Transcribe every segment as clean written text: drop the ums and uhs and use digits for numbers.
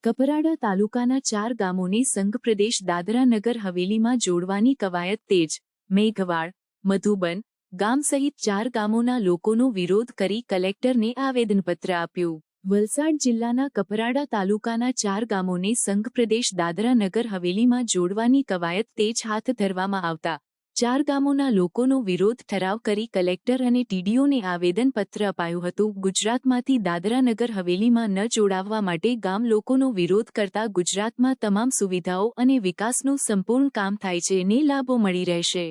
કપરાડા તાલુકાના 4 ગામોને સંઘ પ્રદેશ દાદરા નગર હવેલીમાં જોડવાની કવાયત તેજ. મેઘવાડ, મધુબન ગામ સહિત 4 ગામોના લોકોનો વિરોધ કરી કલેક્ટરને આવેદનપત્ર આપ્યું. વલસાડ જિલ્લાના કપરાડા તાલુકાના 4 ગામોને સંઘ પ્રદેશ દાદરા નગર હવેલીમાં જોડવાની કવાયત તેજ હાથ ધરવામાં આવતા 4 ગામોના લોકોનો વિરોધ ઠરાવ કરી કલેક્ટર અને ટીડીઓને આવેદનપત્ર અપાયું હતું. ગુજરાતમાંથી દાદરા નગર હવેલીમાં ન જોડાવવા માટે ગામ લોકોનો વિરોધ કરતા ગુજરાતમાં તમામ સુવિધાઓ અને વિકાસનું સંપૂર્ણ કામ થાય છે ને લાભો મળી રહેશે.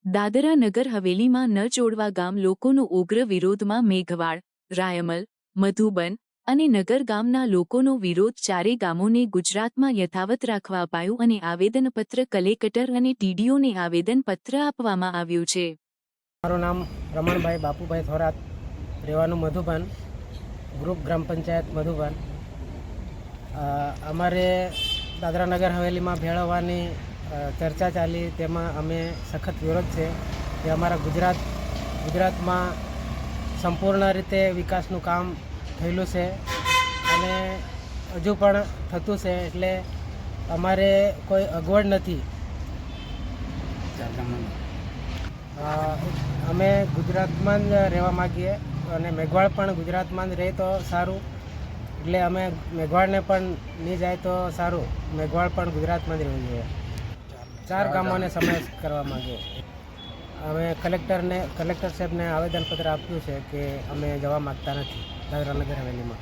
દાદરા નગર હવેલીમાં ન જોડવા ગામ લોકોનો ઉગ્ર વિરોધમાં મેઘવાડ, રાયમલ, મધુબન અને નગર ગામના લોકોનો વિરોધ 4 ગામોને ગુજરાતમાં યથાવત રાખવા અપાયું અને આવેદનપત્ર કલેક્ટર અને ટીડીઓને આવેદનપત્ર આપવામાં આવ્યું છે. મારું નામ રમણભાઈ બાપુભાઈ થોરાત, રહેવાનું મધુબન, ગ્રુપ ગ્રામ પંચાયત મધુબન. અમારે દાદરા નગર હવેલીમાં ભેળવવાની ચર્ચા ચાલી, તેમાં અમે સખત વિરોધ છે કે અમારા ગુજરાતમાં સંપૂર્ણ રીતે વિકાસનું કામ થયેલું છે અને હજુ પણ થતું છે, એટલે અમારે કોઈ અગવડ નથી. અમે ગુજરાતમાં જ રહેવા માગીએ અને મેઘવાડ પણ ગુજરાતમાં જ રહે તો સારું, એટલે અમે મેઘવાડને પણ નહીં જાય તો સારું. મેઘવાડ પણ ગુજરાતમાં જ રહેવું જોઈએ. 4 ગામોને સમાવેશ કરવા માગીએ. અમે કલેક્ટર સાહેબને આવેદનપત્ર આપ્યું છે કે અમે જવા માગતા નથી દાદરા નગર હવેલીમાં.